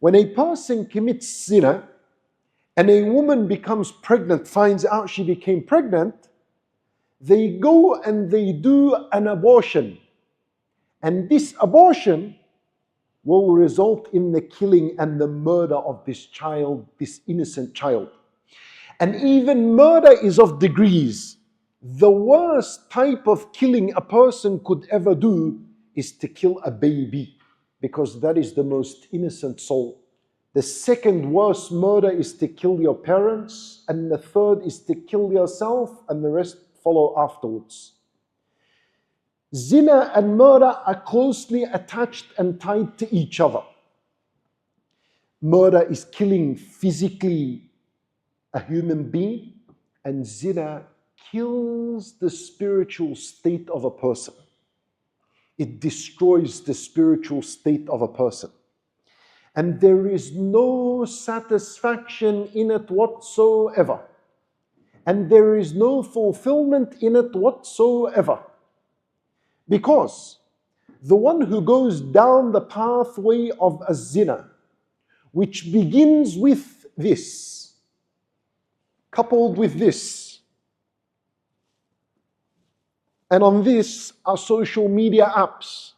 When a person commits zina and a woman becomes pregnant, finds out she became pregnant, they go and they do an abortion. And this abortion will result in the killing and the murder of this child, this innocent child. And even murder is of degrees. The worst type of killing a person could ever do is to kill a baby, because that is the most innocent soul. The second worst murder is to kill your parents, and the third is to kill yourself, and the rest follow afterwards. Zina and murder are closely attached and tied to each other. Murder is killing physically a human being, and zina kills the spiritual state of a person. It destroys the spiritual state of a person. And there is no satisfaction in it whatsoever. And there is no fulfillment in it whatsoever. Because the one who goes down the pathway of a zina, which begins with this, coupled with this, and on this are social media apps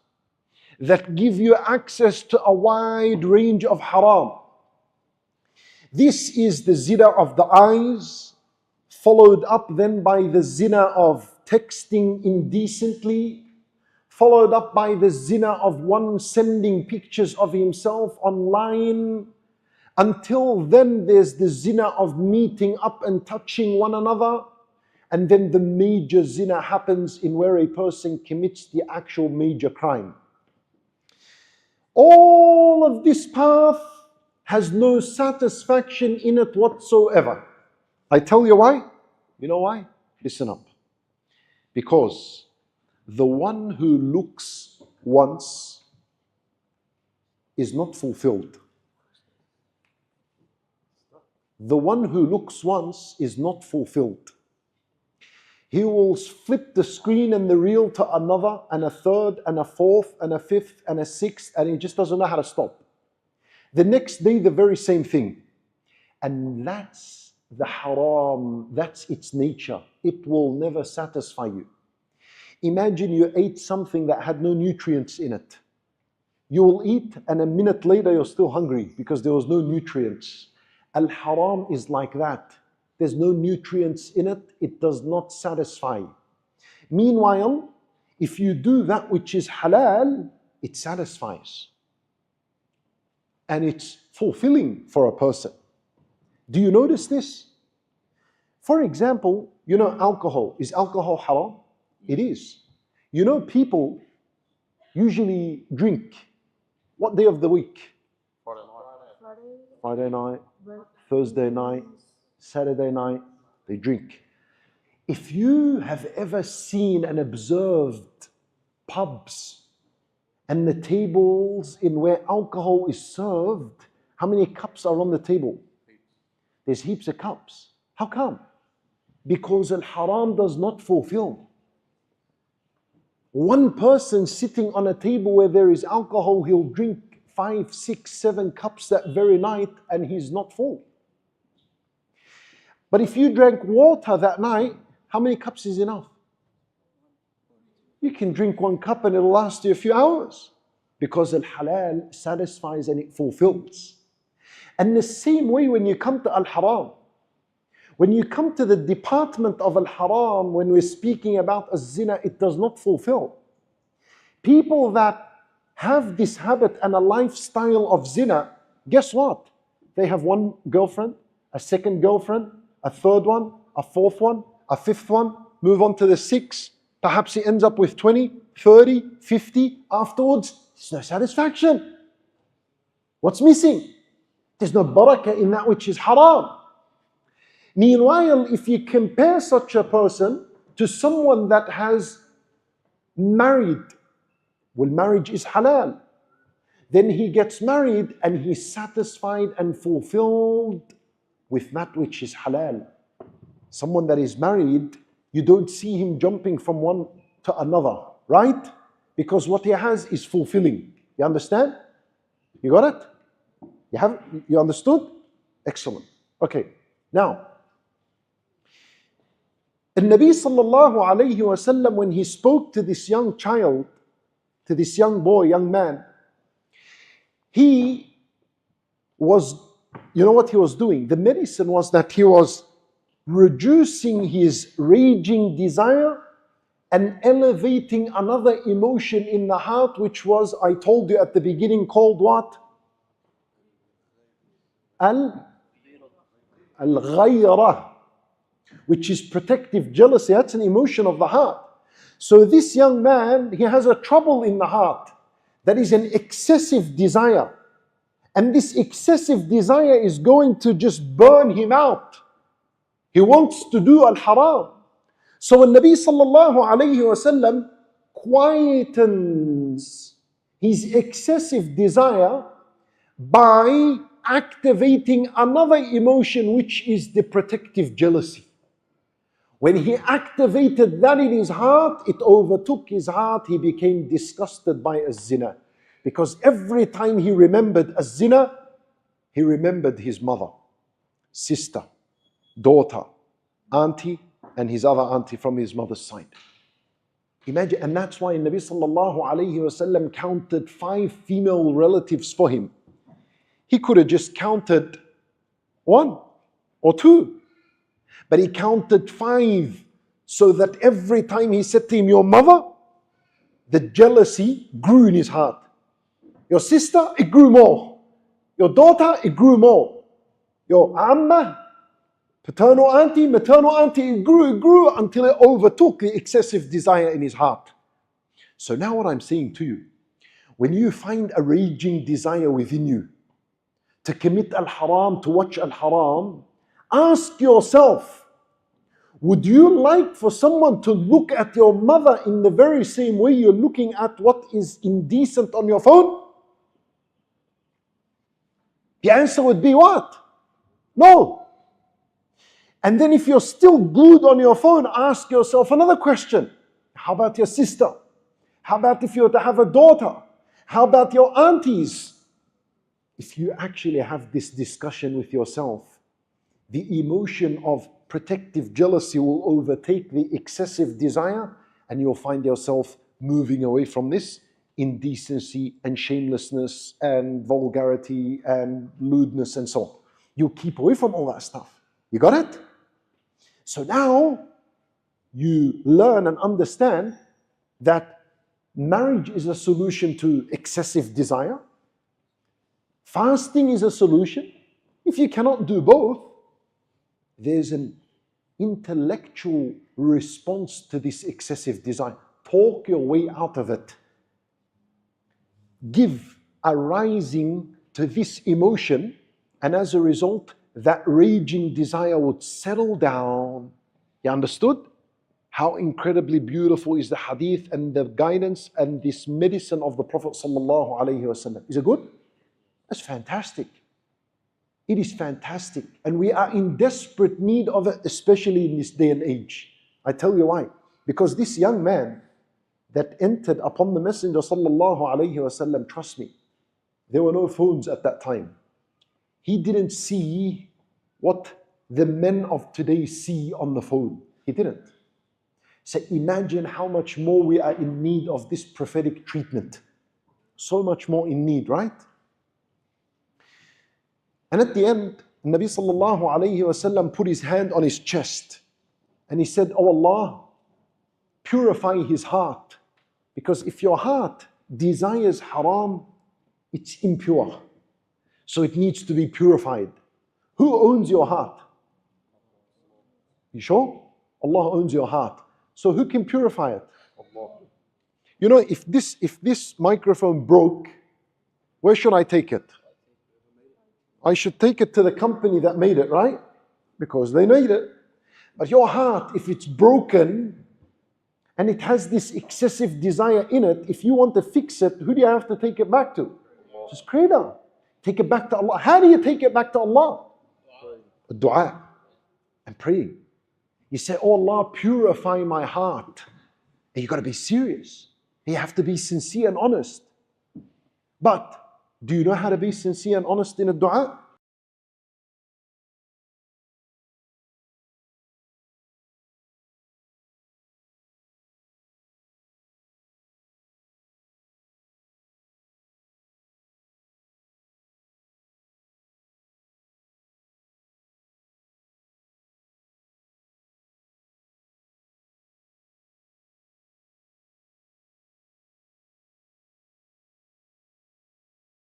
that give you access to a wide range of haram. This is the zina of the eyes, followed up then by the zina of texting indecently, followed up by the zina of one sending pictures of himself online. Until then there's the zina of meeting up and touching one another. And then the major zina happens in where a person commits the actual major crime. All of this path has no satisfaction in it whatsoever. I tell you why. You know why? Listen up. Because the one who looks once is not fulfilled. The one who looks once is not fulfilled. He will flip the screen and the reel to another and a third and a fourth and a fifth and a sixth, and he just doesn't know how to stop. The next day, the very same thing. And that's the haram, that's its nature. It will never satisfy you. Imagine you ate something that had no nutrients in it. You will eat, and a minute later you're still hungry because there was no nutrients. Al-haram is like that. There's no nutrients in it, it does not satisfy. Meanwhile, if you do that which is halal, it satisfies. And it's fulfilling for a person. Do you notice this? For example, you know alcohol. Is alcohol haram? It is. You know people usually drink. What day of the week? Friday night, Thursday night, Saturday night, they drink. If you have ever seen and observed pubs and the tables in where alcohol is served, how many cups are on the table? There's heaps of cups. How come? Because al-haram does not fulfill. One person sitting on a table where there is alcohol, he'll drink 5, 6, 7 cups that very night and he's not full. But if you drank water that night, how many cups is enough? You can drink 1 cup and it'll last you a few hours. Because al-halal satisfies and it fulfills. And the same way when you come to al-haram, when you come to the department of al-haram, when we're speaking about az-zina, it does not fulfill. People that have this habit and a lifestyle of zina, guess what? They have 1 girlfriend, a second girlfriend, a third one, a fourth one, a fifth one, move on to the 6th. Perhaps he ends up with 20, 30, 50 afterwards. There's no satisfaction. What's missing? There's no barakah in that which is haram. Meanwhile, if you compare such a person to someone that has married, well, marriage is halal. Then he gets married and he's satisfied and fulfilled with that which is halal. Someone that is married, you don't see him jumping from one to another, right? Because what he has is fulfilling. You understand? You got it? You understood? Excellent. Okay. Now, the Nabi sallallahu alayhi wasallam, when he spoke to this young child, to this young boy, young man, he was, you know what he was doing? The medicine was that he was reducing his raging desire and elevating another emotion in the heart, which was, I told you at the beginning, called what? Al-ghayra, which is protective jealousy. That's an emotion of the heart. So this young man, he has a trouble in the heart. That is an excessive desire. And this excessive desire is going to just burn him out. He wants to do al-haram. So when Nabi sallallahu alayhi wasallam quietens his excessive desire by activating another emotion, which is the protective jealousy. When he activated that in his heart, it overtook his heart. He became disgusted by az-zina. Because every time he remembered az-zina, he remembered his mother, sister, daughter, auntie, and his other auntie from his mother's side. Imagine, and that's why Nabi sallallahu alayhi wasallam counted 5 female relatives for him. He could have just counted 1 or 2. But he counted 5, so that every time he said to him, your mother, the jealousy grew in his heart. Your sister, it grew more. Your daughter, it grew more. Your amma, paternal auntie, maternal auntie, it grew until it overtook the excessive desire in his heart. So now what I'm saying to you, when you find a raging desire within you to commit al-haram, to watch al-haram, ask yourself, would you like for someone to look at your mother in the very same way you're looking at what is indecent on your phone? The answer would be what? No. And then if you're still glued on your phone, ask yourself another question. How about your sister? How about if you were to have a daughter? How about your aunties? If you actually have this discussion with yourself, the emotion of protective jealousy will overtake the excessive desire, and you'll find yourself moving away from this indecency and shamelessness and vulgarity and lewdness and so on. You keep away from all that stuff. You got it? So now you learn and understand that marriage is a solution to excessive desire. Fasting is a solution. If you cannot do both, there's an intellectual response to this excessive desire. Talk your way out of it. Give a rising to this emotion, and as a result, that raging desire would settle down. You understood? How incredibly beautiful is the hadith and the guidance and this medicine of the Prophet sallallahu alaihi wasallam. Is it good? That's fantastic. It is fantastic. And we are in desperate need of it, especially in this day and age. I tell you why. Because this young man that entered upon the Messenger sallallahu alaihi wasallam, trust me, there were no phones at that time. He didn't see what the men of today see on the phone. He didn't. So imagine how much more we are in need of this prophetic treatment. So much more in need, right? And at the end, Nabi sallallahu alayhi wasallam put his hand on his chest and he said, "Oh Allah, purify his heart. Because if your heart desires haram, it's impure. So it needs to be purified." Who owns your heart? You sure? Allah owns your heart. So who can purify it? Allah. You know, if this microphone broke, where should I take it? I should take it to the company that made it, right? Because they made it. But your heart, if it's broken and it has this excessive desire in it, if you want to fix it, who do you have to take it back to? Just Creator. Take it back to Allah. How do you take it back to Allah? Dua and praying. You say, "Oh Allah, purify my heart." And you got to be serious. You have to be sincere and honest. But Do you know how to be sincere and honest in a dua?